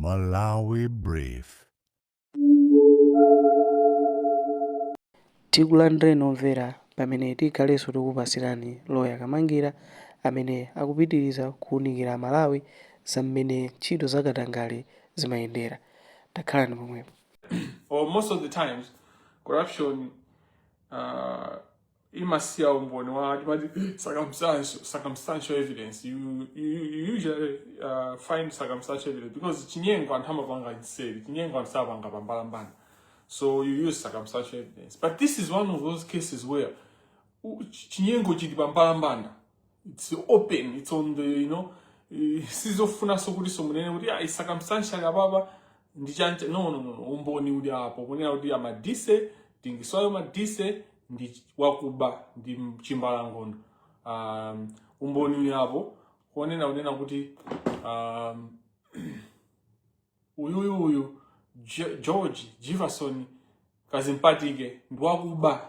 Malawi Brief. Tikulandire nomvera pamene tikhalenso tikupasirani Lawyer Kamangira amene akupitiriza kuwunikira Malawi za mmene ntchito zakatangale zimayendera. Takhalani pomwepo. Or most of the times, corruption imasiya umboni wa circumstantial evidence. You usually find circumstantial evidence because chinyengo anthu amapanga chiseri, chinyengo anthu sapanga pambalambana. So you use circumstantial evidence. But this is one of those cases where chinyengo chili pambalambana. It's open, it's on the, sizofuna sokuti somunene kuti is circumstantial ababa ndichanje no umboni uli apo kunena kuti amadise tingisoyo madise ndi wakuba ndi chimbalangondo. Umboni uli apo kunena kuti uyu George Jefferson kazimpatike ndiwakuba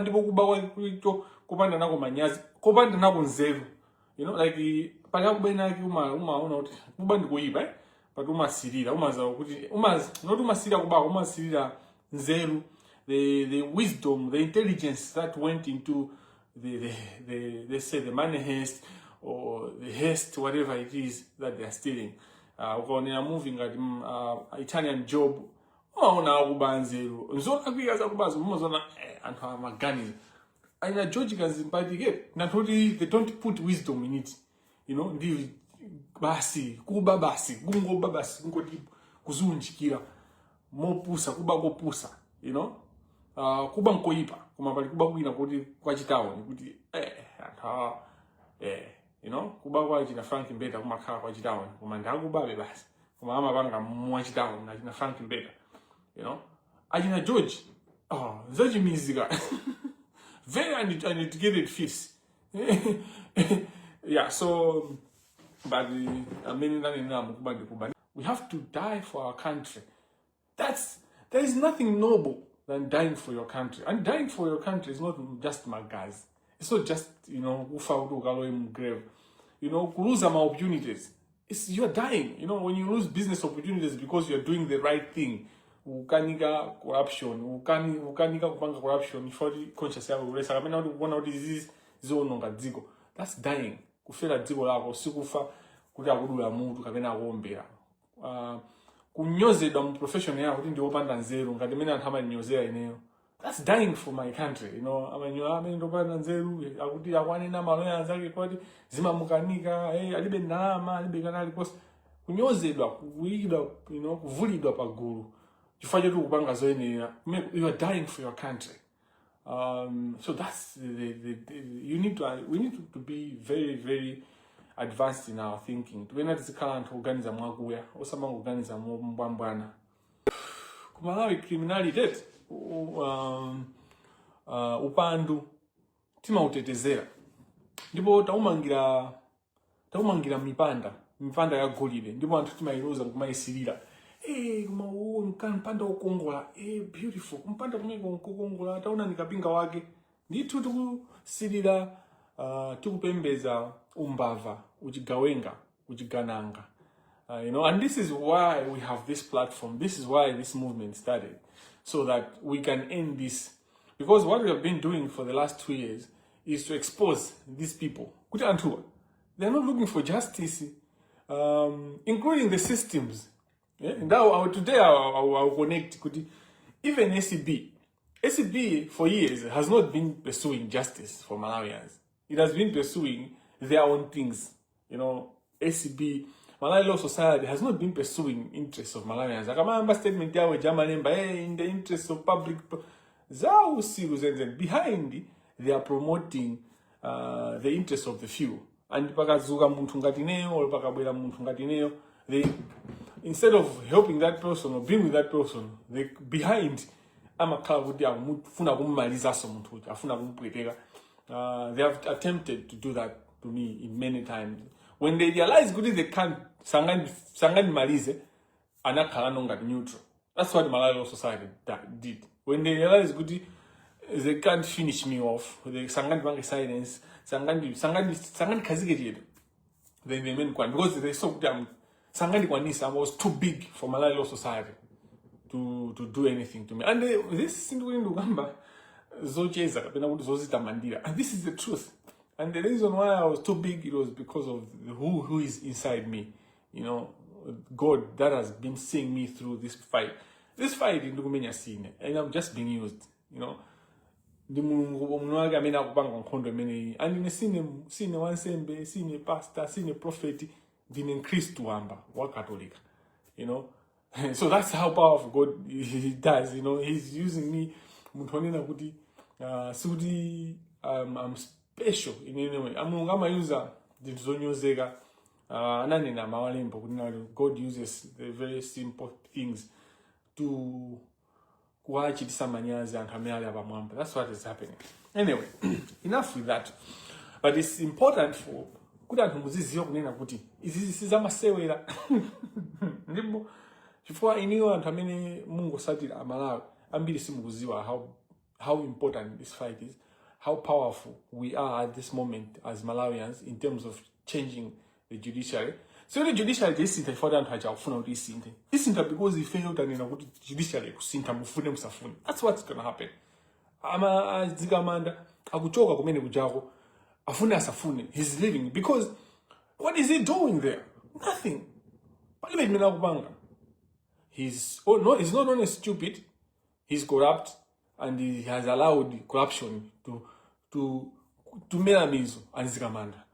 ndipo kuba kwito kupanda nako manyazi kupanda nako nzeru, like pali akubena yake umaona kuti kuba ndikuyipa but umasirira umaza kuti not umasirira kuba umasirira nzeru, the wisdom, the intelligence that went into the let's say the money heist or the heist, whatever it is that they are stealing. Ukaonera movie ngati Italian Job umaona akuba nzeru nzona kwikaza kubazo mumazona anthu amaganiza aina George kazimpatike natoti they don't put wisdom in it, ndi basi kuba basi kungoba basi kungoti kuzunjikira mopusa kuba kopusa, kuba nkoyipa koma pali kuba kwina kuti kwachitawo kuti anthu kuba kwa china Frank Mbeta kumakhala kwa chitawo koma ndakubabe basi koma amapanga mwachitawo na china Frank Mbeta, achina George zachimizika very uneducated fish. Yeah, so but we have to die for our country. There is nothing noble than dying for your country, and dying for your country is not just magazi. It's not just grave. Lose some opportunities. You're dying. When you lose business opportunities because you're doing the right thing, ukanika corruption, ukanika kupanga corruption, for conscious yako uresa kamena kuona kuti disease zononga dziko. That's dying. Kufera dziko lako sikufa kuti akudula mutu kapena akuombera. Kunyozedwa mu profession yako kuti ndiopanda nzeru ngati mene anthu amanyozera ineyo. That's dying for my country, amanyola amene ndopanda nzeru akuti akwanena maloya anzake kwati zimamukanika, alibe ndalama, alibe kanali kosi. Kunyozedwa, kuyidwa, kuvulidwa pagulu. You are dying for your country. So that's we need to be very, very advanced in our thinking. When it's current organiza mwaguya, osama organiza mbambwana. Kumalawi criminality, upandu, tima utetezera. Ndipo taumangira mipanda ya golide. Ndipo anthu timairoza kumaisirira. Mpanda ukongola, beautiful. Mpanda kumeko ukongola, tauna nikapinga wake. Nditu tukusirira, tukupembeza umbava, uchigawenga, uchigananga. And this is why we have this platform. This is why this movement started. So that we can end this. Because what we have been doing for the last 2 years is to expose these people. They're not looking for justice, including the systems. Now, today I'll connect. Even SCB for years has not been pursuing justice for Malawians. It has been pursuing their own things. SCB, Malawi Law Society, has not been pursuing interests of Malawians. Like a statement there with in the interest of public. Behind, they are promoting the interests of the few. And they, instead of helping that person or being with that person, they behind they have attempted to do that to me in many times. When they realize they can't sangani malize, anakhala nonga neutral. That's what the Malawi Law Society did. When they realize they can't finish me off, they sangani bank silence, sangani kazike, then they mean because they saw sangandikwanisa. I was too big for Malawi law society to do anything to me. And this is ndikamba zocheza kapena kuti zozita mandira. And this is the truth. And the reason why I was too big, it was because of who is inside me. You know, God that has been seeing me through this fight. This fight in Dukumenya scene, and I'm just being used, you know. The Munwaga mena kupanga nkhondo mene, and in the scene one sembe, scene pastor, scene prophet, been increased to amba, wa Catholic, you know. So that's how powerful God he does, you know. He's using me, Muntonina kuti, Sudi, I'm special in any way. I'm gonna use the Zonyozega, Ananina Mawalimpo. God uses the very simple things to watch it samanyazi and kamera abamwamba. That's what is happening. Anyway, enough with that. But it's important for kuda ntumuziziyo kunena kuti izi zamasewera ndipo chifukwa iniyo anthu amene Mungu satira Malawi ambiri simukuziwa how important this fight is, how powerful we are at this moment as Malawians in terms of changing the judiciary. So the judiciary isintha ifota anthu acha kufuna kuti isinthe. Isintha because ifeyo utanena kuti judiciary kusintha mufune musafune. That's what's going to happen. Adzikamanda akuchoka kumene kujako afune asafune. He's leaving because what is he doing there? Nothing. Palibe mina kupanga. He's not only stupid, he's corrupt, and he has allowed corruption to melamizo Adzikamanda.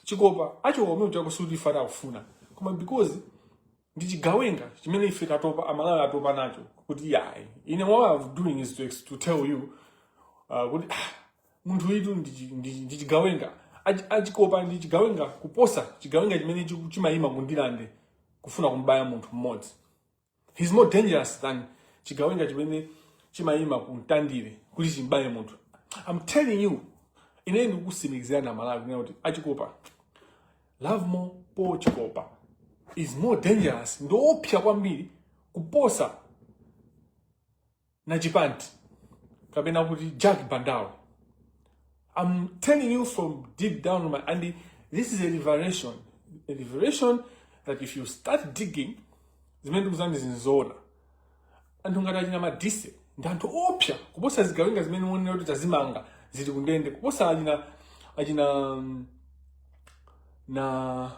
Chikopa acho omwe chakusudi fata kufuna koma because ndichigawenga chimene ife tatopa Amalawi atopa nacho kuti yayi ine what I'm doing is to tell you kuti munthu witu ndichigawenga achikopa ndichigawenga kuposa chigawenga chimene chimayima kundilande kufuna kumbaya munthu mmodzi. He's more dangerous than chigawenga chimene chimayima kuntandire kuti chimbaye munthu. I'm telling you, ine ndikusimikizana Malawi kunena kuti achikopa love more po chikopa is more dangerous ndopya kwambiri kuposa na chipanti kapena kuti Jack Bandawe. I'm telling you from deep down in my and this is a revelation that if you start digging zimene ndikuzani zinzona anthu ngati achina madise ndi anthu opya kuposa zigawenga zimene uonera kuti tazimanga zili kundende kuposa achina na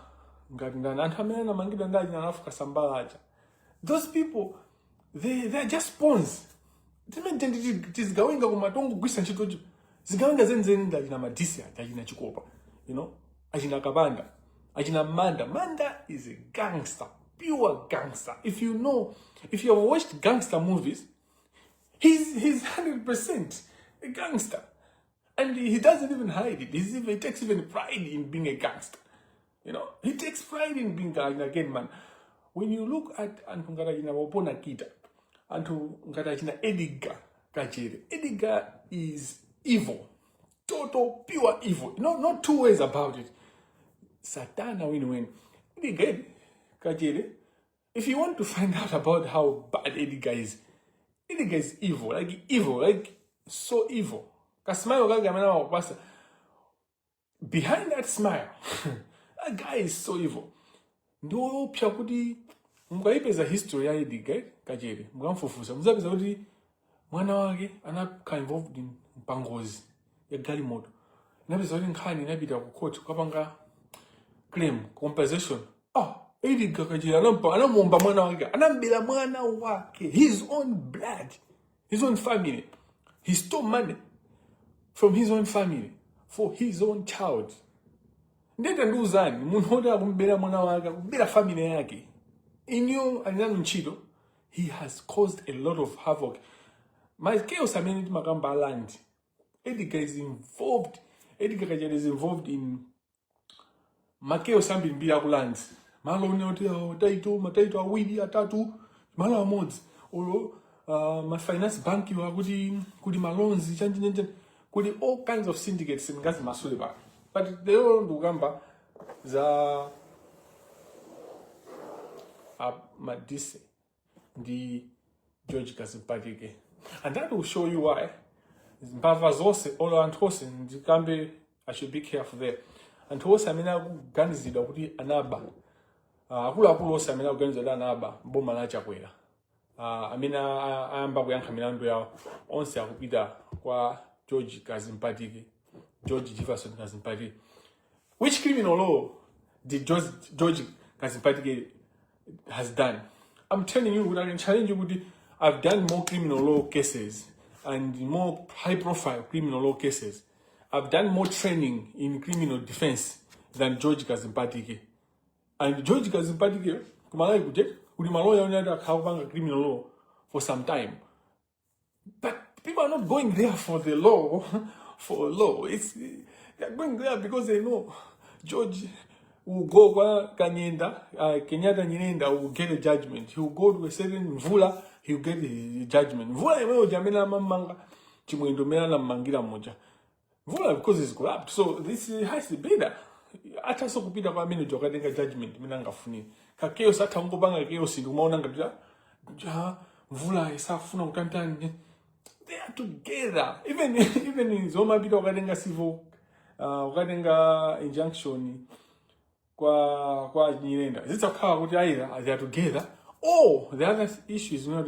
ngati ndani anthu amene anamangidwa ndi achina Africa Sambalaja. Those people they're just pawns. Tizigawenga kumatongo gwisa ntchito zigawenga zenizeni ndi achina madisi achina chikopa, you know, achina kabanda achina Manda is a gangster, pure gangster. If you have watched gangster movies, he's 100% a gangster. And he doesn't even hide it. He takes even pride in being a gangster. You know, he takes pride in being again, man. When you look at Antu Ngarajina Wapona Kita, Antu Ngarajina Edgar Kajere, Edgar is evil. Total, pure evil. Not two ways about it. Satana win. Edgar Kajere, if you want to find out about how bad Edgar is evil, like so evil. Behind that smile, that guy is so evil. No pyakuti mukayipeza history ya Edgar Kajere mukamfufuza muzapeza kuti mwana wake anaka involved in mpangozi ya galimoto. Inapeza kuti nkhani inapita ku court kapanga claim compensation. Edgar Kajere anamomba mwana wake, anambela mwana wake, his own blood, his own family. He stole money from his own family for his own child. Ndeta nduzani munthu oti akumbera mwana wake akumbera family yake inyo ananu ntchito, he has caused a lot of havoc. Chaos amene timakamba land, Edgar Kajere is involved in chaos ambiri akuland malo one mataito awiri atatu malo amodzi olo my finance bank kuti malonzi chanji kuti all kinds of syndicates ngazi masule ba. But they all ndukamba za madise ndi George Kazimpatike, and that will show you why mbava zose olo anthu ose ndikambe I should be careful there. Anthu ose amene akuganizidwa kuti anaba akuluakulu onse amene akuganiza anaba boma la Chakwera amene ayamba kuyankha milandu yawo onse akupita kwa George Jefferson Kazimpatike. Which criminal law did George Kazimpatike has done? I'm telling you, I can challenge you. I've done more criminal law cases and more high-profile criminal law cases. I've done more training in criminal defense than George Kazimpatike. And George Kazimpatike, kumalai kuje, ulimaloya unyada kaupanga criminal law for some time. But people are not going there for the law, for law. They're going there because they know George will go kwa Kenyatta Nyirenda will get a judgment. He will go to a certain Mvula, he will get a judgment. Mvula imeo jamena mamanga, chimwendo mena na mangira moja. Mvula because it's corrupt. So this has to be there. Ata so kupita kwa minu joka denga judgment, mina ngafuni. Kakeo sata ungo banga keo sindu, maona ngabija, Mvula isa funa ukantani. They are together. Even in Zoma bita wakadenga civil, wakadenga injunction, kwa Nyirenda. This is a car with either they are together. Oh, the other issue is not.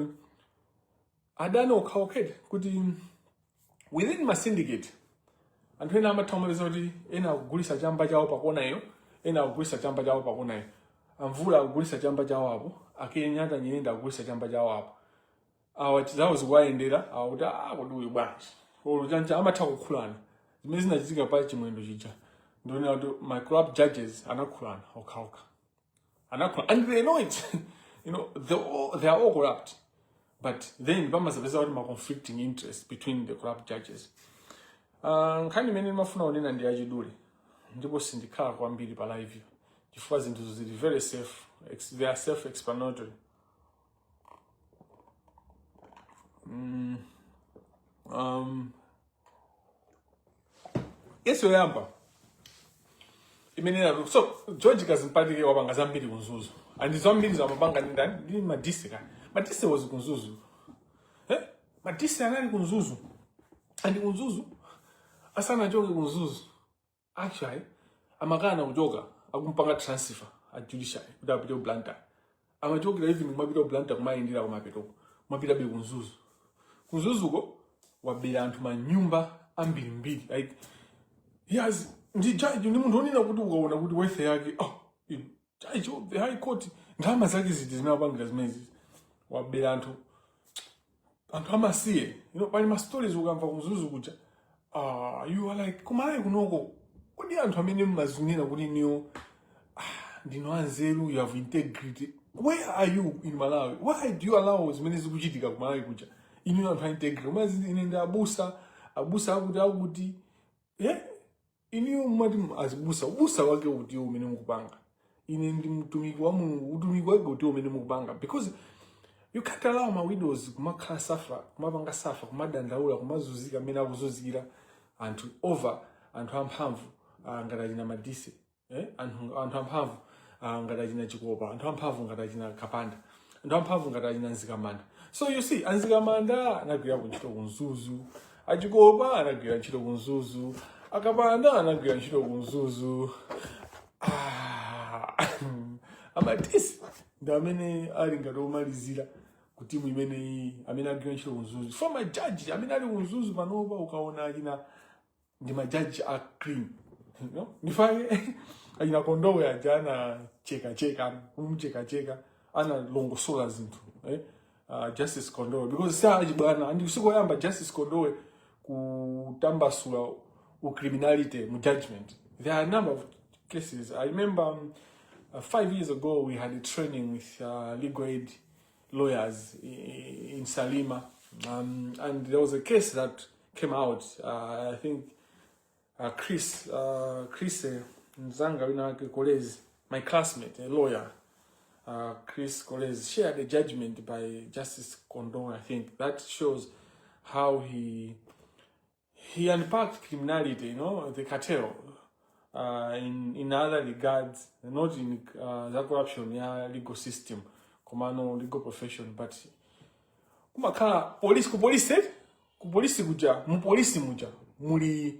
I don't know how could within my syndicate. And when I'm a Thomas already in a Gulisa Jamba Jawa Paconayo, in a Gulisa Jamba Jawa Paconayo, and Vula Gulisa Jamba Jawa, a Kenyata Nyirenda Gulisa Jamba Jawa. That was why in data, I would do it back. Or Janja Amata Kulan. The Mizna Ziga Pachim in Lujija. My corrupt judges are not Quran or Kauka. And they know it. You know, they are all corrupt. But then Bamas have result of conflicting interests between the corrupt judges. Kind of many mafuna and the Ajiduri. Ndipo syndicate kwa mbili pala hivyo. Jifuazi into the very safe. They are self-explanatory. Yes, Oyimba. So George Kazimpatike wabanga zambiri kunzuzu. And zambiri za mabanga ni Madise ka. Madise was kunzuzu. Madise anali kunzuzu. And kunzuzu asana joga kunzuzu. Actually, amagana ujoga akumpanga transfer at Judicial kudapita blanta. Amajoga even mabita blanta kumayindira kumapito. Mabita be kunzuzu. Kunzuzu go wabira antu manyumba ambiri mbili. Like he has the judge ni muntu onina kuti ukaona kuti wethe yake judge of the high court ndama zake zinabangira zimezi wabira antu amasiye pali ma stories ukamva kunzuzu kuja you are like kumalawi kunoko kodi anthu amene mmazunira kuti niyo ndino anzeru, you have integrity. Where are you in Malawi? Why do you allow zimene zikuchitika kumalawi kuja inu anthu integrity umazi ine abusa akuti iniyo mwati azibusa wake uti umene mukupanga. Ine ndi mtumiki wa Mulungu, utumiki wake uti umene mukupanga. Because you can't allow my widows kumakhala safa, kumapanga safa, kumadandaula, kumazuzika amene akuzuzikira anthu over anthu amphamvu ngati achina Madise, anthu amphamvu ngati achina Chikopa, anthu amphamvu ngati achina Kapanda, anthu amphamvu ngati achina Nzikamanda. So you see, Nzikamanda anagwira kuntchito kunzuzu, Achikopa anagwira ntchito kunzuzu, Akapanda anagwira ntchito kunzuzu. Amadisi ndamene ali ngati omalizira kuti mu imene iyi amene agwira ntchito kunzuzu. For my judge amene ali kunzuzu panopa ukaona achina ndi ma judge are clean. Nifake achina Kondowe ajana cheka kumcheka ana longosola zinthu. Justice Kondowe, because saji bwana andi usikoyamba Justice Kondowe kutambasula criminality mu judgment. There are a number of cases. I remember 5 years ago we had a training with legal aid lawyers in Salima, and there was a case that came out. I think Chris Nzanga Kolezi, my classmate, a lawyer, Chris Kolezi, shared a judgment by Justice Kondowe. I think that shows how he unpacked criminality, the cartel, in other regards, not in the corruption, legal system, commando legal profession, but kumakala police kuja, mupolisi muja, muli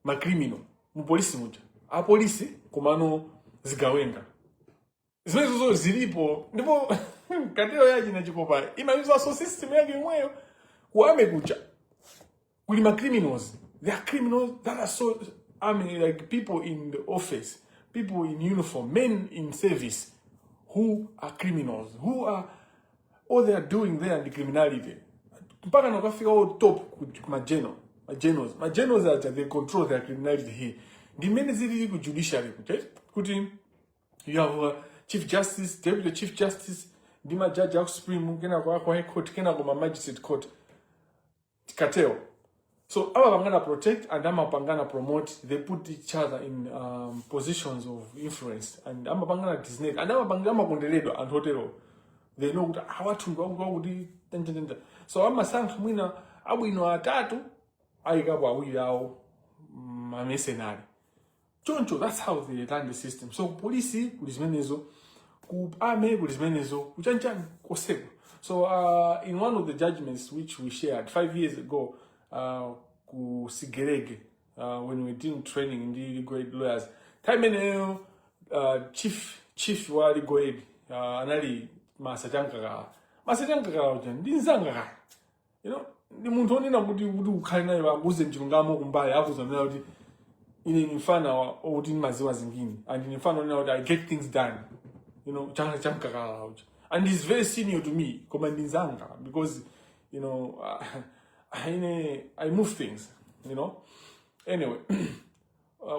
ma criminal, mupolisi muja, a police commando zigawenga. zimenezo zilipo ndipo katero yaji na chikopa imaliza so system yake imweyo kuame kucha kulima criminals. There are criminals that are so, I mean, like people in the office, people in uniform, men in service who are criminals, who are all they are doing there and the criminality. Mpaka nakafika all top magenos are they control their criminality here. The men is really good judiciary, kuti you have chief justice, deputy chief justice, dima judge of supreme, kena kwa high court, kena kwa magistrate court, kateo. So aba bangana protect and ama bangana promote. They put each other in positions of influence and ama bangana designate and ama bangana kondeledo and hotelo. They know that watu ngawudi tenda. So ama sank mwina abu ino atatu aigabo awili ao mercenary. Choncho, that's how they run the system. So police kulismenezo, ku army kulismenezo, kuchanchan koseko. So in one of the judgments which we shared 5 years ago, ku Sigerege, when we did training in the legal aid lawyers, time chief wa legal aid, anali masajankaga ujan, dinzanga. You know, the muntoni na kuti ukhali nayo akuze njilungamo kumbaya akuza nayo kuti ine nifana or din maziwa zingine and nifana now that I get things done. You know, changa and he's very senior to me, commanding zanga, because you know I move things, you know. Anyway,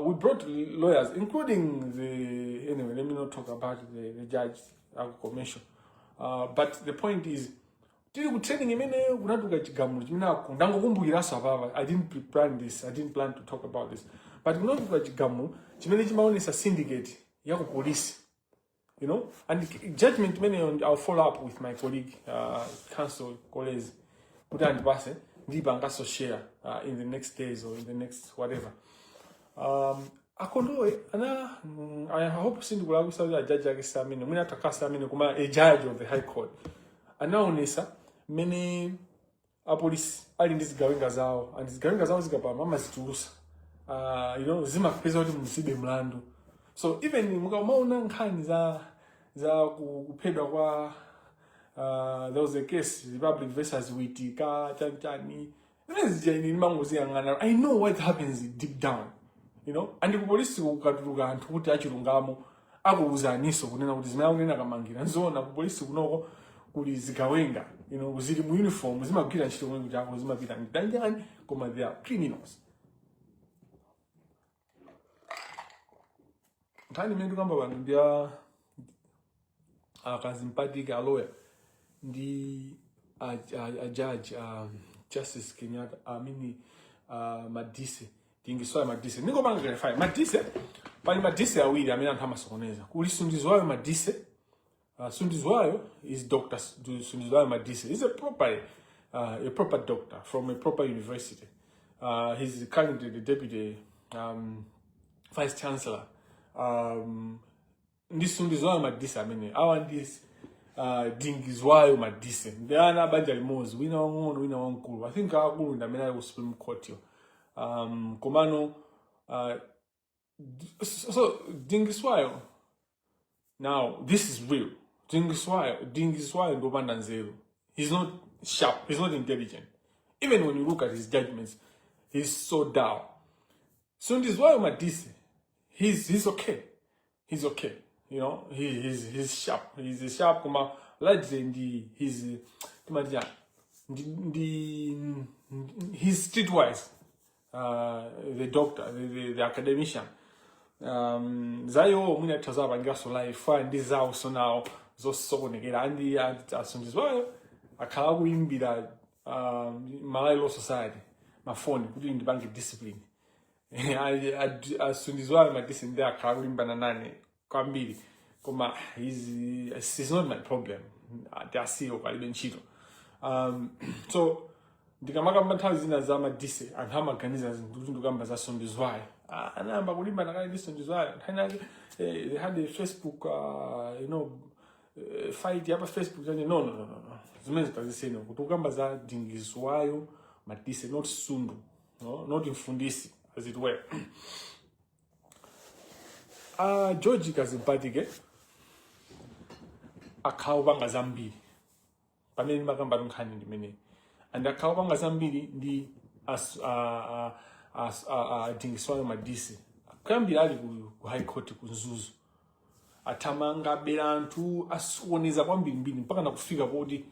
we brought lawyers, including the, anyway, let me not talk about the judge commission. But the point is, I didn't plan this, I didn't plan to talk about this. But it's a syndicate, police, you know, and the judgment I'll follow up with my colleague, counsel, colleagues, share in the next days or in the next whatever. I hope a judge of the High Court. And now many police are in this gawinga zao, and this gawinga zao zikapa mama ziturusa. You know, zima pesa wadi msibe mlandu. So even mkaona nkani za kupedwa kwa there was a case Republic versus Witika Chanchani. I know what happens deep down, you know, and the police ukaturuga antu kuti achirungamo akuzaniso kunena kuti zimaya kunena kamangira nzona police kunoko kuli zikawenga, you know, zili mu uniform zimagwira ntchito kuti chako zimapita ndanjani koma they are criminals. Nkani mendu kamba bantu ndia akazimpatika lawyer ndi a judge Justice Kenyatta Madise tingiswa Madise niko banga verify Madise pali Madise awili amene anthu amasokoneza kuli Sundizwayo Madise. Sundizwayo is Dr. Sundizwayo Madise. He's a proper doctor from a proper university. He's currently the deputy vice chancellor. This Sundizwayo Madise our this Dingizwayo Madise. They are not bad moves. We know one cool. I think our cool in the Malawi Supreme Court. Komano. So Dingizwayo. Now this is real. Dingizwayo Ndobanda Nzero. He's not sharp. He's not intelligent. Even when you look at his judgments, he's so dull. Sundizwayo Madise. He's okay. He's okay. You know, he's sharp. He's sharp. Kuma largely he's streetwise. The doctor, the academician. Zayo muna tazaba ngaso life and this also now zo so negera andi Sundizwayo akala kuimbira Malawi Law Society mafoni kuti ndibange discipline. Sundizwayo Madise ndi akala kuimbana nane kwambiri koma he's not my problem. Ndasiyo kalibe ntchito. So ndikamaka mpanthawi zina za Madise anthu amaganiza zinthu ndikamba za Sundizwayo anamba kulimba nakali Sundizwayo they had a Facebook you know fight yapa Facebook no zimene tazisena kuti ukamba za Dingizwayo Madise not Sundu, no, not Mfundisi as it were. George Kazimpatike akhawa panga zambiri pamene makamba nkhani ndimene and akhawa panga zambiri ndi adingiswayo madisi kuyambira ali ku high court ku Mzuzu athamanga bera anthu asuoneza kwambirimbiri mpaka nakufika poti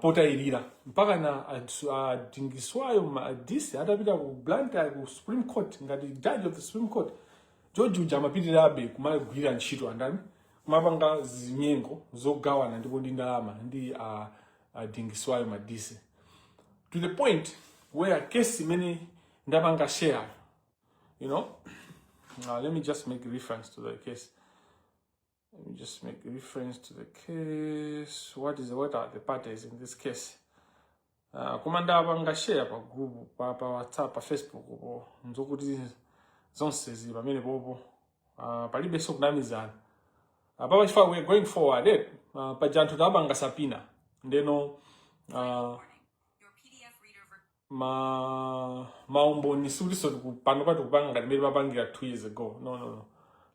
potayirira mpaka na adingiswayo madisi atapita ku Blantyre ku Supreme Court ngati judge of the Supreme Court George amapitirirabe kumagwira ntchito andani kumapanga zinyengo zogawana ndipo ndi ndalama ndi adingiswayo madisi to the point where case imene ndapanga share, you know. Let me just make reference to the case. What are the parties in this case? Kumanda apanga share pa group pa WhatsApp pa Facebook po nzokuti zonse zi pamene popo palibe sokunamizana apa chifa we going forward pa janthu tabanga sapina ndeno maumboni suliso pano pati kupanga ngati meri papangira 2 years ago. No.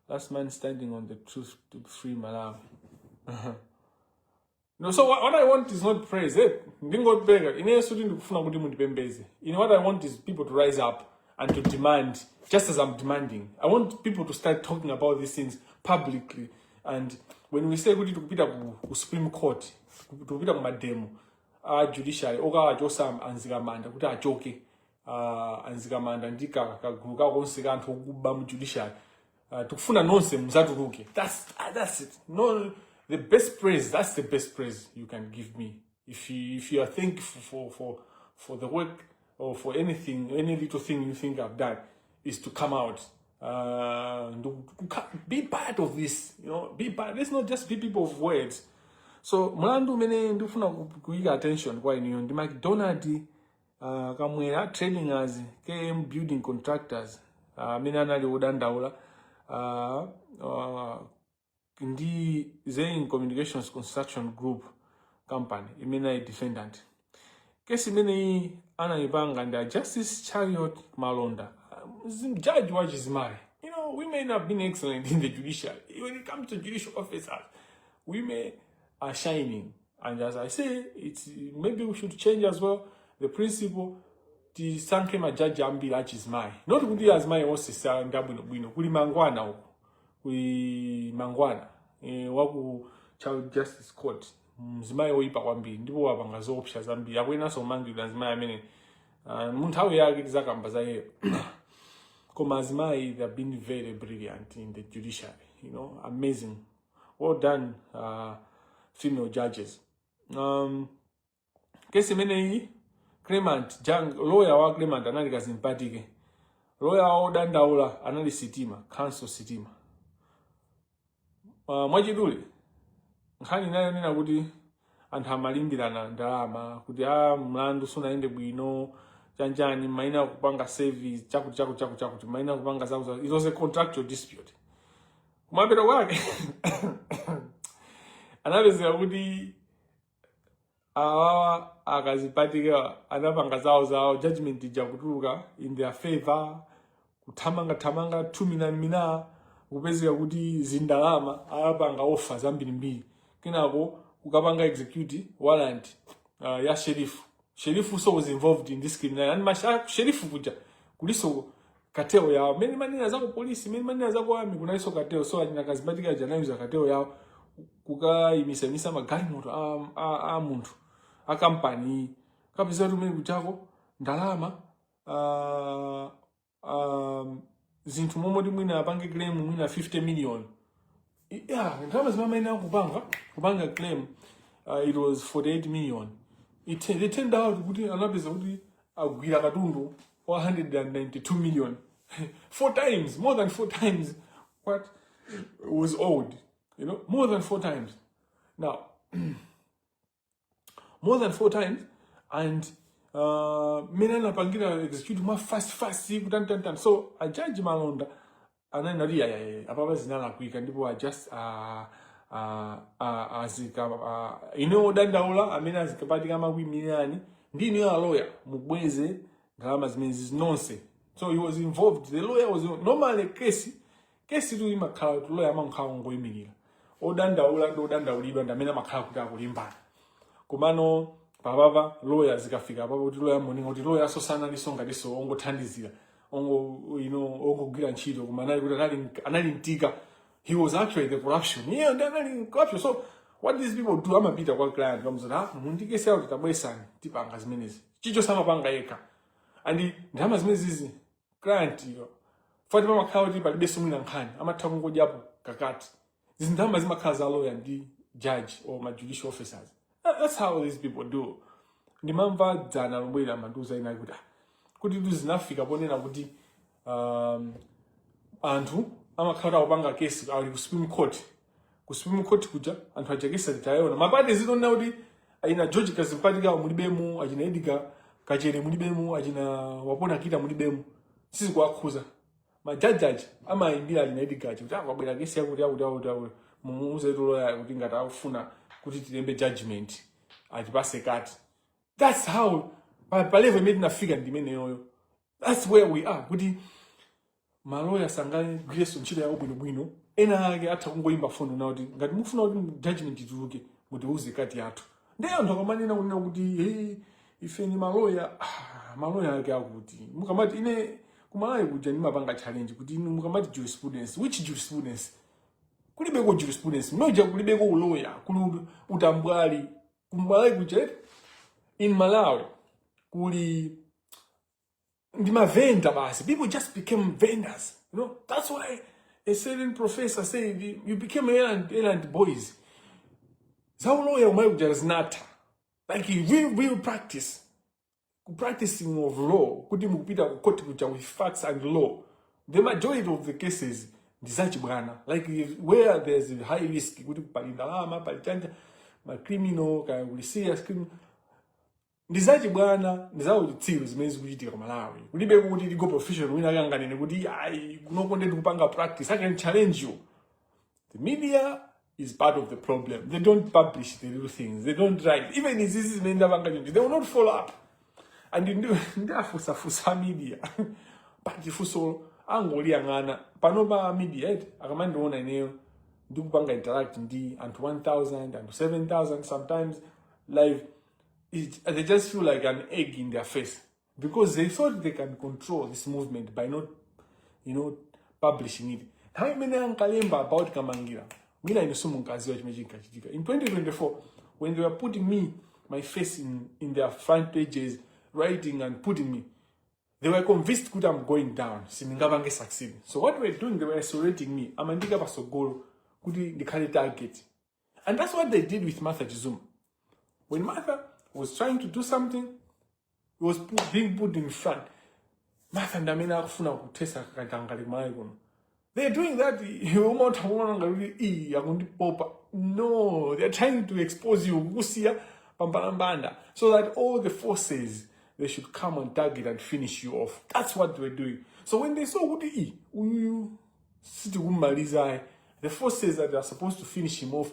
Last man standing on the truth to free Malawi. No, so what I want is not praise. Ndingopeka ine suti ndikufuna kuti mundipembeze. What I want is people to rise up and to demand, just as I'm demanding. I want people to start talking about these things publicly. And when we say kuti tikupita ku Supreme Court, tikupita ku mademo, Judicial oka ajosa anzikamanda kuti achoke anzikamanda ndika kaguluka konse kanthu okuba mu Judicial tukufuna nonse mzatuluke. That's it. No, the best praise, that's the best praise you can give me. If you are thankful for the work or for anything, any little thing you think I've done, is to come out, be part of this, you know, be part. Let's not just be people of words. So mlandu mene ndifuna kuiga attention kwa iniyo ndi McDonald kamwera training as KM building contractors mene anali udandaula ndi Zain Communications Construction Group company imene defendant kesi imene anayipanga ndi Justice Chariot Malonda judge wachizimai. You know, women have been excellent in the judiciary. When it comes to judicial officers, women are shining, and as I say, it's maybe we should change as well the principle. The sanke majaji ambiri achizimai, not kuti azimai onse sa ngabwino bwino kuli mangwana uko kuli mangwana waku Child Justice Court mzimai oyipa kwambiri ndipo wapanga zoopsa zambiri akwenaso mangidwa azimai amene munthawi yake tizakamba za yeye. Koma azimai, they have been very brilliant in the judiciary, you know, amazing. Well done, female judges. Kesi imene Clement, lawyer wa Clement anali kazimpatike. Lawyer wa Dandaula anali Sitima, Council Sitima. Mwachidule, nkhani nayo nina kuti anthu amalimbirana ndalama kuti mlandu sunaende bwino chanjani maina kupanga service chakuti maina kupanga zakuza. It was a contractual dispute. Kumapita kwake anapezeka kuti akazipatika anapanga zawo judgment ija kutuluka in their favor kuthamanga mina kupezeka kuti zindalama apanga offer zambirimbiri kenako ukapanga execute warrant ya sheriff so was involved in this criminal and sheriff kuja kuliso kateo yao many manina zako police many manina zako army kunaiso kateo so ajina kazipatika janayuza kateo yao kukayimisa magalimoto a munthu a company kapeza tumene kuchako ndalama zinthu momoti mwina apange claim mwina 50 million. Yeah, ndalama zimamaina kupanga claim it was 48 million. They turned out kuti anapeza kuti agwira katundu 192 million. 4 times, more than 4 times what was owed. You know, more than 4 times. Now, more than 4 times, and Menana Pangira execute more fast, kutantantan. So a judge Malonda, and then Apapa Zinana quick, and people are just as you know, Dandaula, I mean, as Kapatigama Wimiani, Dino a lawyer, Mubweze, Grammars means is nonsense. So he was involved. The lawyer was normally Casey to him a lawyer among Kaongo Minilla. odandaula ndi odandaulidwa ndi amene amakhala kuti akulimbana. Komano papa lawyers zikafika papa kuti lawyer moninga kuti lawyer asosana lisongatiso ongothandizira ongogwira ntchito koma anali kuti anali mtika. He was actually the corruption. Yeah, and then corruption. So what these people do, I'm a bit of a client. I'm saying, mundike se out tabwesan tipanga zimenezi. Chicho sama panga yeka. And the ndama zimenezi client yo. Fati mama kawti pali beso mwina nkhani. Ama takungo japo kakati. These ndama zimakhala za lawyer and the judge or my judicial officers. That's how these people do. Ndimamva dzana lobwera manduza ina kuti kuti zinafika ponena kuti anthu amakhala kupanga case ali ku Supreme Court. Ku Supreme Court kuja anthu ajakesa tayona. Mapati zidona kuti aina George Kazimpatika mulibemu, ajina Edgar Kachere mulibemu, ajina Wapona Kita mulibemu. Sisi kuakhuza. Majaji ama imbira ali na Edgar kuti akwabwera case yakuti mumuuze lawyer kuti ngati akufuna kuti tilembe judgment ajipase kati. That's how pa level made na figure ndimene yoyo. That's where we are. Kuti maloya sangane grace ntchito ya bwino ena ake atha kungoyimba phone na kuti ngati mufuna kuti judgment ituluke mutiuze kati yathu. Ndiye anthu akamanena kunena kuti ife ni maloya ake akuti mukamati ine kumalawi kuja ndimapanga challenge kuti mukamati jurisprudence. Which jurisprudence? Kulibeko jurisprudence. Noja kulibeko uloya kuli utambwali kumalawi kuja in Malawi kuli ndima vendor basi. People just became vendors. That's why a certain professor said you became errand boys. How lawyer umayuja is not like real practice. Practicing of law. Kuti mukupita kukoti kuja with facts and law. The majority of the cases ndizachibwana. Like where there's a high risk kuti palindalama, palichanja, criminal, kaya serious criminal. Ndizachi bwana ndizawo chitsiru zimene kuchitika ku Malawi kulibe kuti ligo professional wina kanganene kuti kunokondedwa kupanga practice. I can challenge you. The media is part of the problem. They don't publish the real things. They don't write. Even if this is they will not follow up. And ndafusa media but ifuso angoli yangana panoba media akamandiona ineyo ndikupanga interact ndi and 1000 and 7000 sometimes live. They just feel like an egg in their face because they thought they can control this movement by not, publishing it. How many ankalemba about Kamangira? Mina inosumunkazi wa chimejika chitika. In 2024, when they were putting my face in their front pages, writing and putting me, they were convinced that I'm going down. Siningabange succeed. So what they were doing, they were isolating me. Amandika basogolo, kuti the target. And that's what they did with Martha Jizuma. When Martha was trying to do something, it was being put in front. They're doing that. No, they're trying to expose you so that all the forces, they should come on target and finish you off. That's what we're doing. So when they saw the forces that are supposed to finish him off,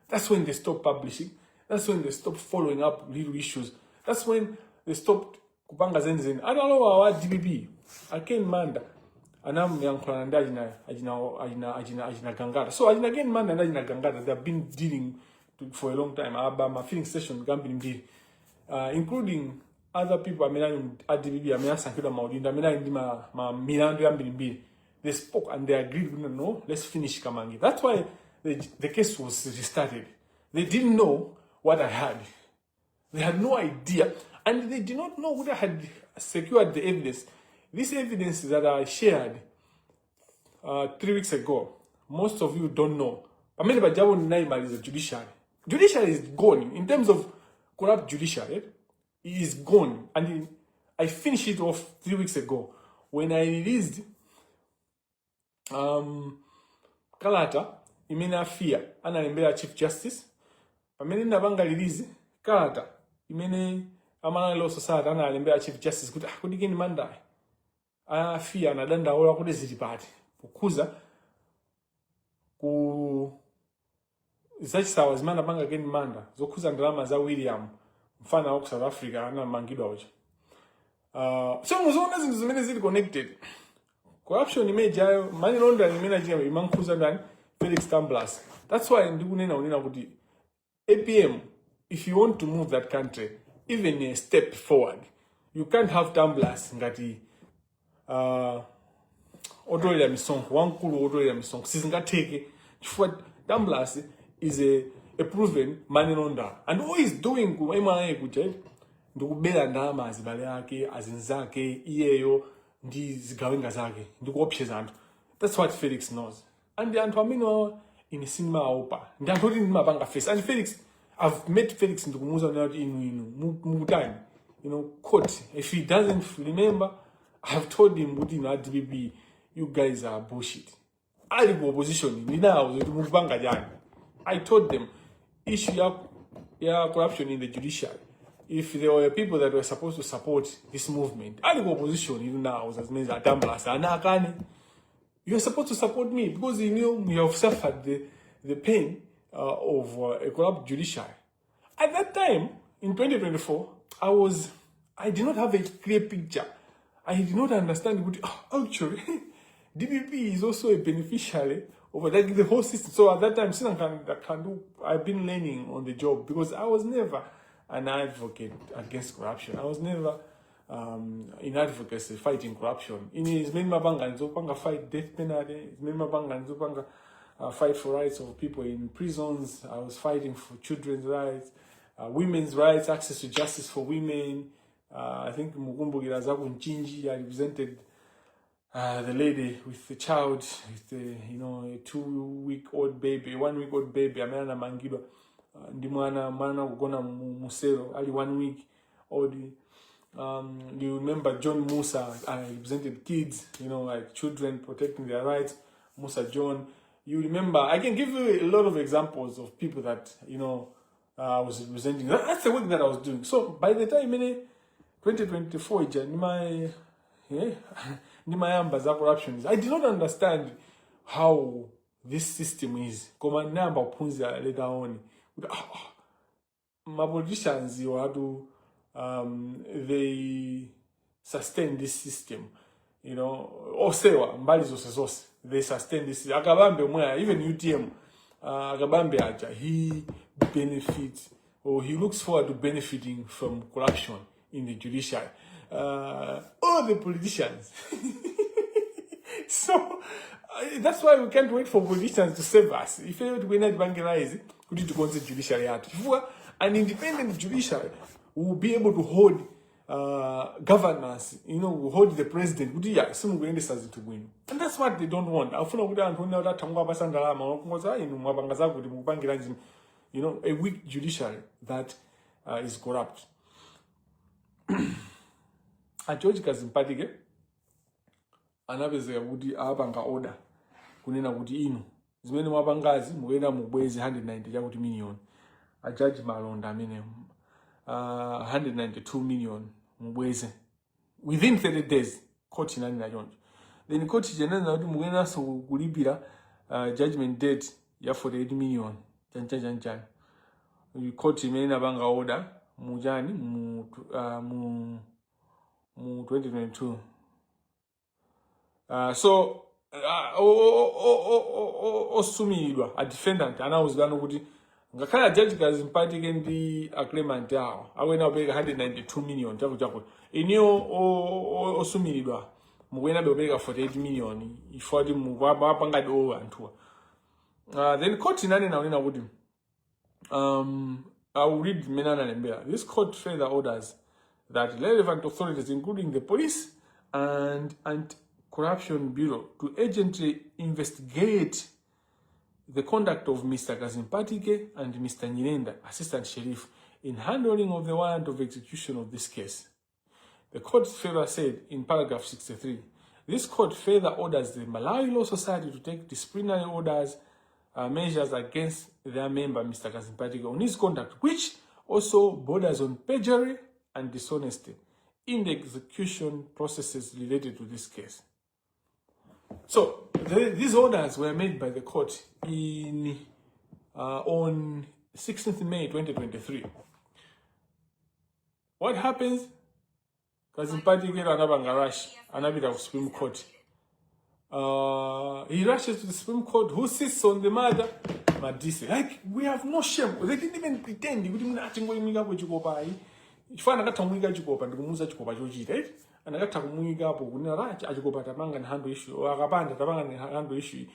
that's when they stopped publishing. That's when they stopped following up little issues. That's when they stopped kupanga zenzen. I don't know our DBB. I can't manda. Anam yang kwananda ajina gangara. So ajina again manda ajina gangara. They've been dealing for a long time. My filling station gambling including other people. At DBB. Sankida Maudinda. Ma Milandu gambling. They spoke and they agreed. No, let's finish Kamangi. That's why the case was restarted. They didn't know what I had. They had no idea. And they did not know what I had secured the evidence. This evidence that I shared 3 weeks ago, most of you don't know. Pamela Bajawo Naima is a judiciary. Judiciary is gone. In terms of corrupt judiciary, it is gone. And I finished it off 3 weeks ago when I released Kalata, Imena Fia, and I Chief Justice. Pamene nabanga release Kalata imene amana law society ana alembea Chief Justice kuti kini manda afia na danda ola kuti zilipati kukuza ku zachisawa zimana banga kini manda zokuza ndalama za William mfana wa South Africa ana mangidwa ocha so muzona zintu zimene zili connected. Corruption image yayo money laundering imene imene imankuza ndani Felix Tamblas. That's why ndikunena kuti APM, if you want to move that country even a step forward, you can't have Tamblas ngati otolera Msonkho, wankulu otolera Msonkho. Sizingatheke. Chifukwa Tamblas is a proven money launderer. And all he's doing ku MIA kuja ndikubela ndalama azibale ake, azinzake, iyeyo ndi zigawenga zake, ndikuopseza anthu. That's what Felix knows. And the anthu amene in cinema opa. Ndi anthu oti ndimapanga face. And Felix, I've met Felix ndikumuza kuti inu mukutani. Court. If he doesn't remember, I've told him kuti DPP, you guys are bullshit. Ali ku opposition ninawo zoti mukupanga jani. I told them issue ya corruption in the judicial. If there were people that were supposed to support this movement, ali ku opposition now as means Tamblas anakani. You're supposed to support me because you have suffered the pain of a corrupt judiciary. At that time, in 2024, I did not have a clear picture. I did not understand what actually DPP is also a beneficiary of the whole system. So at that time, I've been learning on the job because I was never an advocate against corruption. I was never in advocacy fighting corruption. In his main mabanga fight death penalty, his main mabanga fight for rights of people in prisons. I was fighting for children's rights, women's rights, access to justice for women. I think Mukumbu Girazaku Nchinji, I represented the lady with the child, with a 2-week-old baby, 1-week-old baby, Amana Mangiba, Ndimwana Mana Ugona Musero, only 1 week old. You remember John Musa, I represented kids, like children protecting their rights, Musa John. You remember, I can give you a lot of examples of people that, I was representing. That's the work that I was doing. So by the time 2024, corruption, I did not understand how this system is. Later on, my politicians, they sustain this system, Osewa, Mbali Zose, they sustain this. Agabambe, even UTM, Agabambe Aja, he benefits or he looks forward to benefiting from corruption in the judiciary. All the politicians. So that's why we can't wait for politicians to save us. If we not bangerize, we need to consider judiciary. An independent judiciary will be able to hold governance, will hold the president. And that's what they don't want. A weak judiciary that is corrupt. George Kazimpatike anapezeka kuti apanga order kunena kuti inu zimene mwapangazi mukuyenda mubwezi 190 chakuti million. A judge malonda amene 192 million mubweze within 30 days. Court inanena choncho. Then court chenena kuti mukuyenda so kulipira judgment date ya 48 million chanchani. Court imene inapanga order mujani mu 2022. So osumiridwa a defendant anawuzidwa kuti ngakhala judge Kazimpatike ndi acclaimant yawo akwena kupereka 192 million chako iniyo osumiridwa mukwena kupereka 48 million ifoti mupanga do anthu. Then court inanena kuti I will read Menana Lembera. This court further orders that relevant authorities, including the police and Anti-Corruption Bureau, to urgently investigate the conduct of Mr. Kazimpatike and Mr. Nyirenda, Assistant Sheriff, in handling of the warrant of execution of this case. The court further said in paragraph 63, this court further orders the Malawi Law Society to take disciplinary orders measures against their member, Mr. Kazimpatike, on his conduct, which also borders on perjury and dishonesty in the execution processes related to this case. So these orders were made by the court on 16th May 2023. What happens? Kazimpatike anabanga rush anabita ku Supreme Court. He rushes to the Supreme Court. Who sits on the matter? Madise. Like, we have no shame. They didn't even pretend. We didn't actually go to Chikopa. If I got to Muiga Chikopa and the Musa Chikopa Joji, right? And I got to Muiga, Punara, Achikopa, Tabang and handle issue, or Agabanda, Tabang and handle issue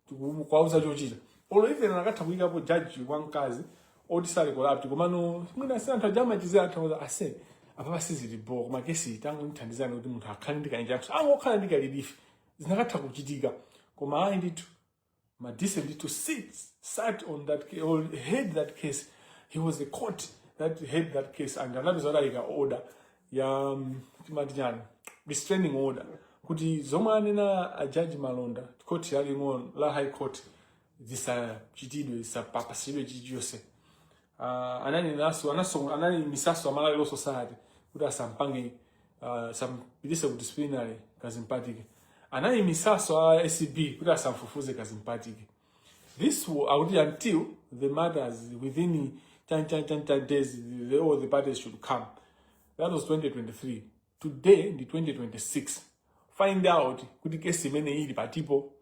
to Kwausa Joji. Or even I got to Muiga judge one cousin, or decided to go up to Gomano. When I sent a damage is that I said, Avasi the Bo, Magesi, Tangan Tanzan, would have Candic and Jackson. I will Candic relief. It's not a Takujidiga. Come I need to. Madise need to sat on that case, or head that case. He was the court that head that case, and another is what order. Restraining order. Kuti Zomanina a judge Malonda, court Yalimon, La High Court, this Chidido is a Papa Sibe Jose. And then in Asso, and then in Misaso, Malawi Society, who does some pangi, some disciplinary, cousin party. And then in Misaso, SCB, who does some fufuze cousin party. This will until the matters within 10 days, all the parties should come. That was 2023. Today, the 2026. Find out could the case many people.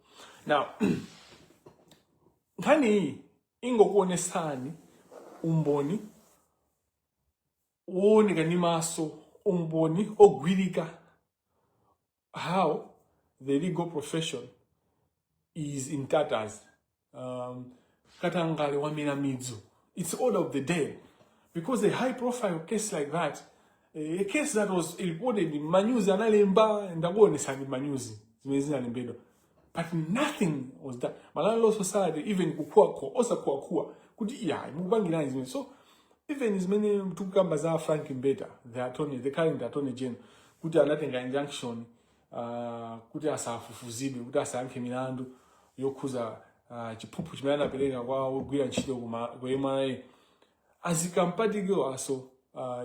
Now, Kani ingo kuone sani umboni uone ganimaso umboni ogwirika how the legal profession is in tatters. Katangale wamina mizu. It's all of the day. Because a high profile case like that, a case that was reported in Manyuzi analemba and agone sani Manyuzi zimezina lembedo. But nothing was done. Malawi Society even kukwako osa kwa kudi ya mubangira izime. So even as many tukamba za Frank Mbeta, the current attorney general, kuti anatenga injunction kuti asafufuzibe, kuti asanke milandu yokuza chipupu chimene peleka kwa ogwira ntchito kwa MRA. Azikampatike also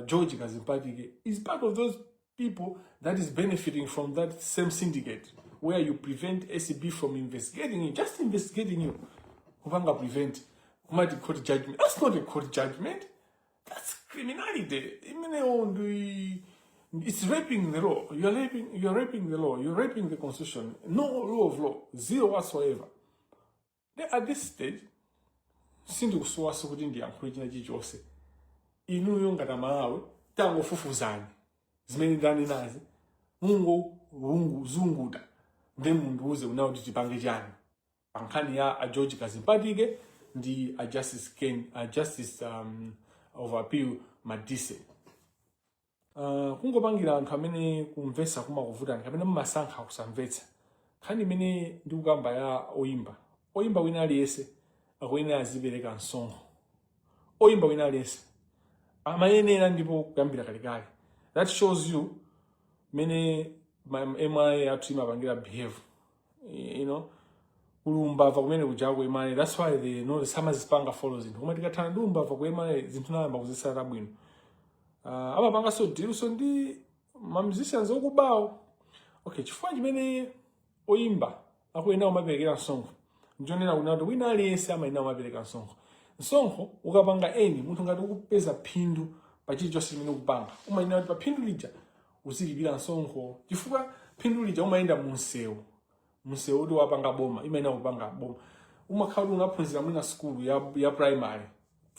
George Kazimpatike is part of those people that is benefiting from that same syndicate where you prevent SCB from investigating you, just investigating you. Kupanga prevent kumati court judgment. That's not a court judgment. That's criminality. It's raping the law. You're raping the law. You're raping the constitution. No rule of law. Zero whatsoever. Then at this stage, sindu kuswaso kuti ndiyankhulira chichonse. Inu yongata Malawi tango fufuzani. Zimene ndani nazi. Mungu zunguta. Then mundu uze unauti tipange chani. Pankani ya a George Kazimpatike ndi a Justice of Appeal Madise. Kungopangira anthu amene kumvesa kumakuvutani kamene mmasankha kusamvetsa. Khani imene ndikukamba ya Oyimba. Oyimba wina aliyese akwene Adzipereka Msonkho. Oyimba wina aliyese amayenera ndipo kuyambira kalekale. That shows you many MI atima pangira behave. You know, umbava kumene kujako imani. That's why they know the samazipanga follows in. Kuma tikatana ndi umbava ku imani zinthu namba kuzisala bwino. Amapanga so deal so ndi musicians okubawo. Okay, chifukwa chimene Oyimba akwena umaperekera Msonkho. Njonera kunati wina aliyese amayenera umapereka Msonkho. Msonkho ukapanga eni munthu ngati ukupeza phindu pa chilichonse chimene ukupanga. Umayenera kuti pa phindu lija uzilipira Msonkho. Chifukwa phindu lija umayenda munsewu. Munsewu udi wapanga boma, imayenera kupanga boma. Umakhala unaphunzira mwina school ya primary.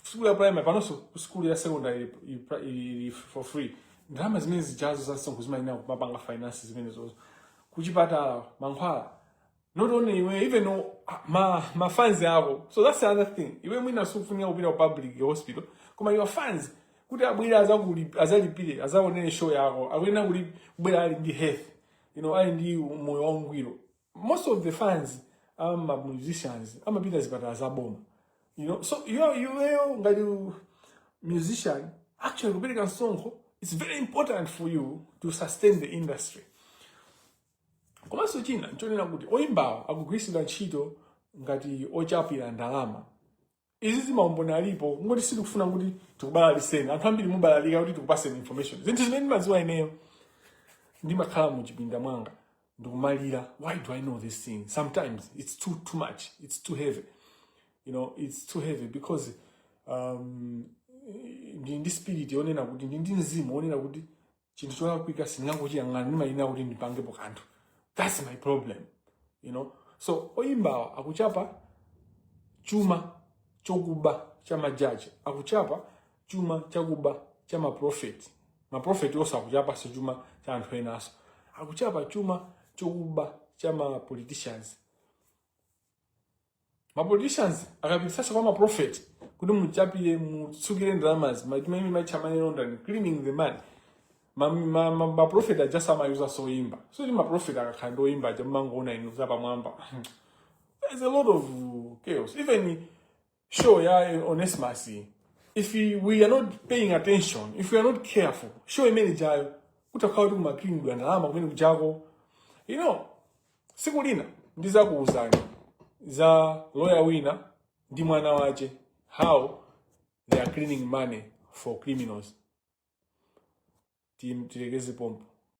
School ya primary panonso school ya secondary for free. Ndalama zimene zijazo za Msonkho zimayenera kupanga finances zimene zozo. Kuchipatala mankhwala. Not only even my fans yabo. So that's the other thing. Even when I sufunia kupita public hospital, kuma your fans kuti abwira azalipire azaonene show yako akwena kuti kubwera ali ndi health, you know, ali ndi moyo wangwiro. Most of the fans musicians amapita zipatala zaboma, you know. So you ngati musician actually kupereka Msonkho, it's very important for you to sustain the industry. Komanso china nchonena kuti Oyimbawo akugwiritsidwa ntchito ngati ochapira ndalama. Izi zimaumboni alipo ngoti sitikufuna kuti tikubalaliseni. Anthu ambiri mubalalika kuti tikupaseni information. Zinthu zimene ndimadziwa ineyo ndimakhala muchipinda mwanga ndikumalira, why do I know this thing? Sometimes it's too much. It's too heavy. You know, it's too heavy because ndi spirit yonena kuti ndi mzimu wonena kuti chinthu chokuika sindingangochiyang'ana ndimayina kuti ndipangepo kanthu. That's my problem. you know. So Oyimba akuchapa chuma chokuba chama judge, akuchapa chuma chakuba chama prophet. Ma prophet also akuchapa si chuma cha anthu enaso. Akuchapa chuma chokuba chama politicians. Ma politicians akapitisa kwa ma prophet kuti muchapire mutsukire dramas machimemi machamane londani cleaning the man. Ma prophet just use so Oyimba. So ma prophet akakhandwa Oyimba jamangona inuza pamwamba. There's a lot of chaos. Even show honest mercy. If we are not paying attention, if we are not careful, show imene jayo kutakhawa kuti kumaklinidwa ndalama kumene kujago. You know, siku lina ndiza kuuzani za lawyer wina ndi mwana wache how they are cleaning money for criminals. Tilegeze pompo.